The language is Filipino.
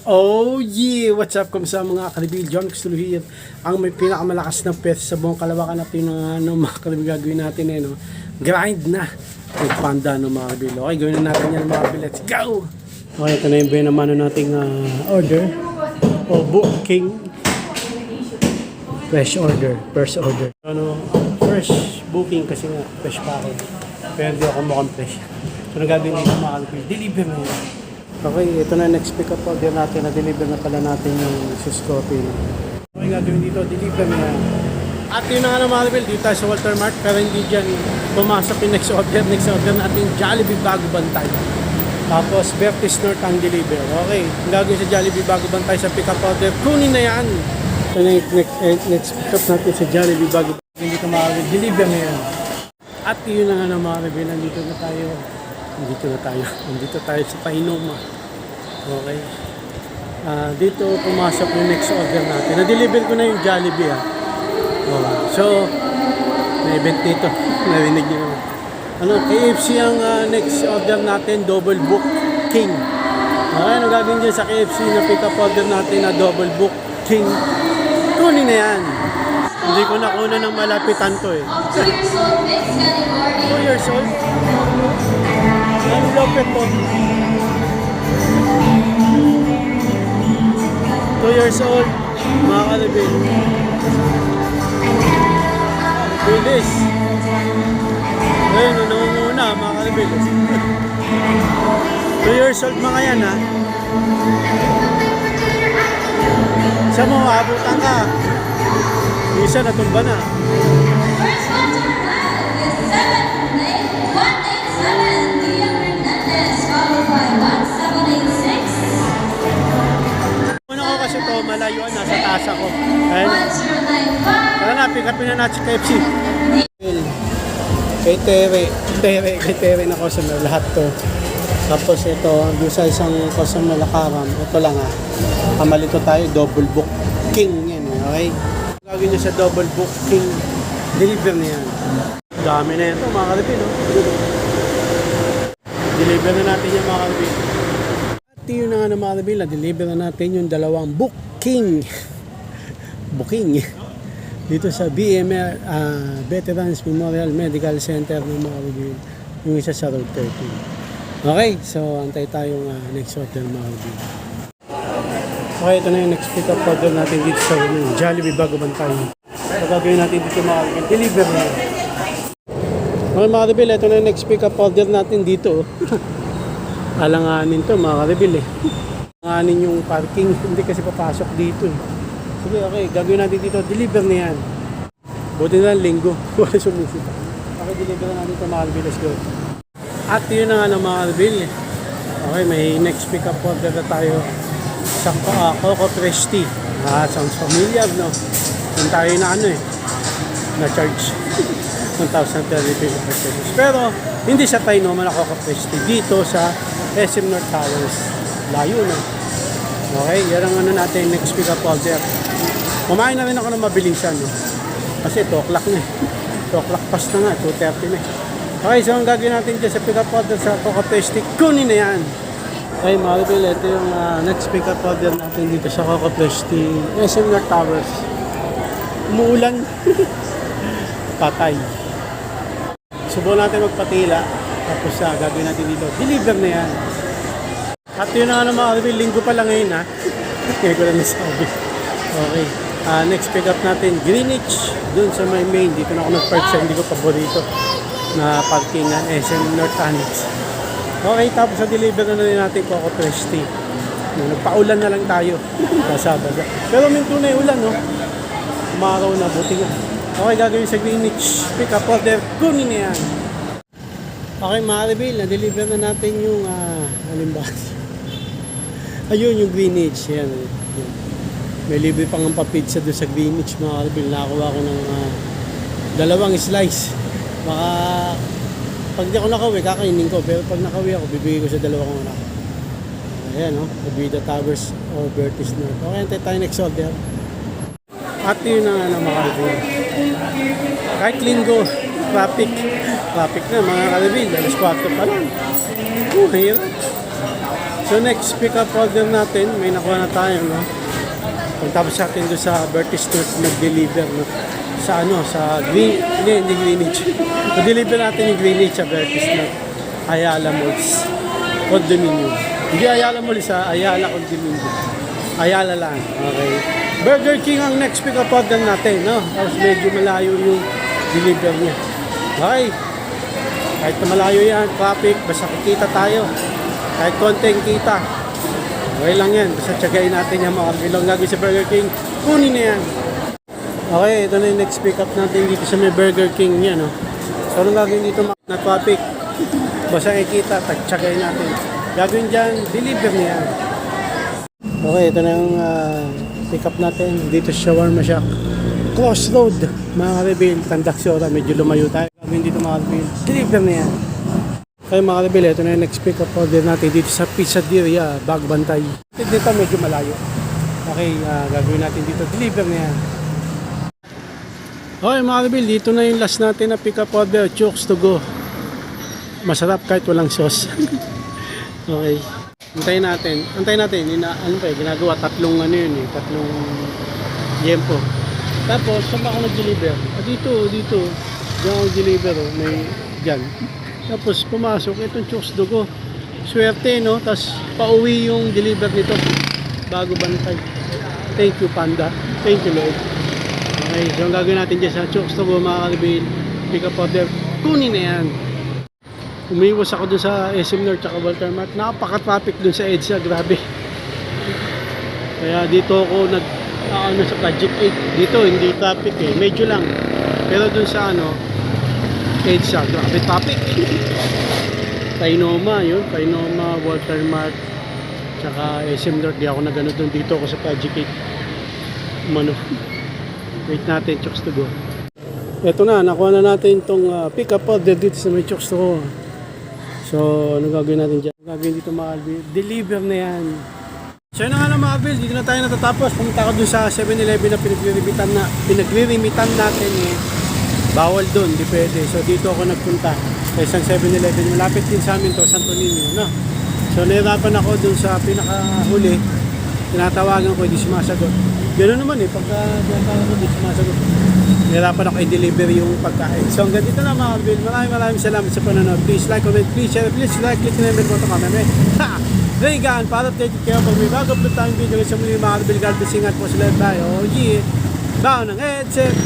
Oh yeah! What's up? Kamusta mga kalibil? John Castuluhir, ang may pinakamalakas na pet sa buong Kalawakan at yung mga kalibil gagawin natin no? Grind na! May panda no mga kalibil. Okay, gawin na natin yan mga kalibil. Let's go! Okay, ito na yung benamano nating order o booking. Fresh order, first order. Fresh booking kasi nga, fresh pa ako. Pero di ako mukhang fresh. So nagagawin dito mga kalibil, deliver na yun. Okay, ito na next pick up order natin. Na-deliver na pala natin yung sus coffee. Okay, gagawin dito, deliver na yan. At yun na nga na mga kalibil, dito tayo sa Walter Mart. Pero hindi dyan pumasok yung next order. Next order natin, Jollibee Bago Bantay. Tapos, Bertis North ang deliver. Okay, ang gagawin sa Jollibee Bago Bantay sa pick up order, kunin na yan. Ito na yung next pick up natin sa Jollibee Bago Bantay. Dito mga kalibil, deliver na yan. At yun na nga na mga kalibil, nandito na tayo sa Pahinoma. Okay. Dito pumasok yung next order natin. Na-deliver ko na yung Jollibee So, may event dito. Narinig niyo naman. KFC ang next order natin, double book king. Okay, ano gagawin dyan sa KFC na pick up order natin na double book king? Kunin na yan. Hindi ko nakuna ng malapitan to eh. 2 years old. Ang lopet po. 2 years old, mga kalibil. Bilis. Ayun, nangunguna, mga kalibil. 2 years old mga yan, ha? Isa mo, abutan ka. Isa natumba na. First one to arrive is 7 lane 187 Dia Hernandez, followed by 1786. Una ko kasi to, malayuan na sa tasa ko. Ayun. 1095. Tara na, pick upin na natin sa KFC. Kay Tere na customer, lahat to. Tapos ito, doon sa isang customer lakaran, ito lang kamalito tayo, double book king yan, okay? Gagawin nyo sa double book king, deliver na yan. Dami na yan ito mga kalipin, Deliver na natin yan mga kalipin. At yun na nga na mga kalipin, deliver na natin yung dalawang booking. Booking. Dito sa BMR, Veterans Memorial Medical Center ng mga kalipin. Yung isa sa Road 13. Okay, so antay tayong next order mga kalipin. Okay, ito na yung next pick up order natin dito sa Jollibee Bago Bantay. So, gagawin natin dito mga kalipin. Deliver na. Okay mga kalipin, ito na yung next pick up order natin dito. Alanganin to mga kalipin Alanganin yung parking. Hindi kasi papasok dito Sige, okay, gagawin natin dito. Deliver na yan. Buti na lang linggo. Wala sumisita. Okay, deliver na natin ito mga kalipin. Let's go. At yun na nga ng mga kalipin. Okay, may next pick up order na tayo sa Coco Presti. Sounds familiar, no? Kung tayo na na-charge 1,030 pesos. Pero, hindi sa Pahinoma na Coco Presti. Dito sa SM North Towers. Layo, no? Okay, yan ang natin, next pick up order. Kumain na rin ako ng mabilisan, no? Kasi 2 o'clock na 2 o'clock pas na nga, 2:30 na Okay, so ang gagawin natin dyan sa pick up order sa Coco Presti, kunin na yan. Okay, mga kalipil, ito yung next pick up order natin dito sa Coco Presti, SM North Towers. Umuulan. Patay. Subukan natin magpatila. Tapos gagawin natin dito. Deliver na yan. At yun na nga mga kalipil, linggo pa lang ngayon Kaya ko lang nasabi. Okay. Next pick up natin, Greenwich. Doon sa my main. Dito na ako nag-park sa hindi ko paborito na parkingan, SM North Annex. Okay, tapos sa deliver na rin natin Coco Presti. Nagpaulan na lang tayo sa Sabado. Pero minto na yung ulan, no? Umaraw na, buti nga. Okay, gagawin sa Greenwich. Pick up order, kunin na yan. Okay, mga kalipil, na-deliver na natin yung, halimbawa. Ayun, yung Greenwich. Yan. May libre pang ang papizza doon sa Greenwich, mga kalipil. Nakakuha ko ng 2 slice. Baka pag di ako nakauwi, kakainin ko. Pero pag nakauwi ako, bibigay ko sa 2 kong anak. Ayan, Abida Towers or Bertis North. Okay, antay tayo next order. At yun na mga kalipin. Kahit linggo, traffic na mga kalipin. 4:00 pa lang. Hirap. So next pick up order natin, may nakuha na tayo, no? Pagtapos sa atin doon sa Bertis North nag-deliver, no? Sa ano, sa hindi Greenwich. Nag-deliver natin yung Greenwich sa Bertis North. Ayala Malls. Condominium. Hindi Ayala Malls, sa Ayala Condominium. Ayala lang, okay. Burger King ang next pick up order natin, no? Tapos medyo malayo yung deliver niya. Okay. Kahit na malayo yan, traffic, basta kikita tayo. Kahit konting kita. Okay lang yan. Basta tiyagayin natin yung mga bilong gagawin sa Burger King. Kunin na yan. Okay, ito na yung next pick up natin dito sa may Burger King niya, no? So, anong gagawin dito na traffic? Basta kikita, tiyagayin natin. Gagawin dyan, deliver na yan. Okay, ito na yung pick up natin dito sa Shawarma Shack. Crossroad, mga ka-reveal, Tandaksora, medyo lumayo tayo. Gagawin dito mga ka-reveal, deliver na yan. Kaya mga ka-reveal, ito na yung next pick up order natin dito sa Pizzaderia, Bagbantay. Dito medyo malayo. Okay, gagawin natin dito, deliver na yan. Okay mga ka-reveal, dito na yung last natin na pick up order, Chooks to go. Masarap kahit walang sauce. Okay. Antayin natin. Ginagawa tatlong tatlong yempo. Tapos, saan ba ako nag-deliver? Dito. Diyan ako nag-deliver, may dyan. Tapos, pumasok, itong Chooks Dugo. Swerte, no? Tapos, pauwi yung deliver nito. Bago bantay. Thank you, Panda. Thank you, Lord. Okay, so ang gagawin natin dyan sa Chooks Dugo, mga ka-reveal, pick up order. Kunin na yan. Umiwas ako dun sa SM North at Walter Mart. Napaka-traffic dun sa EDSA, grabe. Kaya dito ako sa Project 8. Dito hindi traffic eh, medyo lang. Pero dun sa EDSA, grabe traffic. Tainoma, Walter Mart, tsaka SM North. Di ako nagano dun, dito ako sa Project 8. Wait natin, Chooks to go. Ito na, nakuha na natin itong pick up order dito sa may Chooks to go. So, ano gagawin natin dyan? Gagawin dito mga Alvin. Deliver na yan. So, yun na nga lang mga Alvin. Dito na tayo natatapos. Pumunta ako dun sa 7-Eleven na pinaglirimitan natin eh. Bawal dun, di pwede. So, dito ako nagpunta sa isang 7-Eleven. Malapit din sa amin to, Santo Niño. No? So, nahirapan ako dun sa pinakahuli. Tinatawagan ko, hindi sumasagot. Ganoon naman eh, pagka tinatawagan ko, hindi sumasagot. Nahirapan ako i-deliver yung pagkain. So hanggang dito na mga Bill. Maraming salamat sa panonood. Please like, comment, please share, please like, click na yung bell button kami. Ha! Regan, para updated kayo pag may bago upload tayong video sa muli mga Bill. God bless, ingat po sila tayo. Oh yeah! Down ang headset!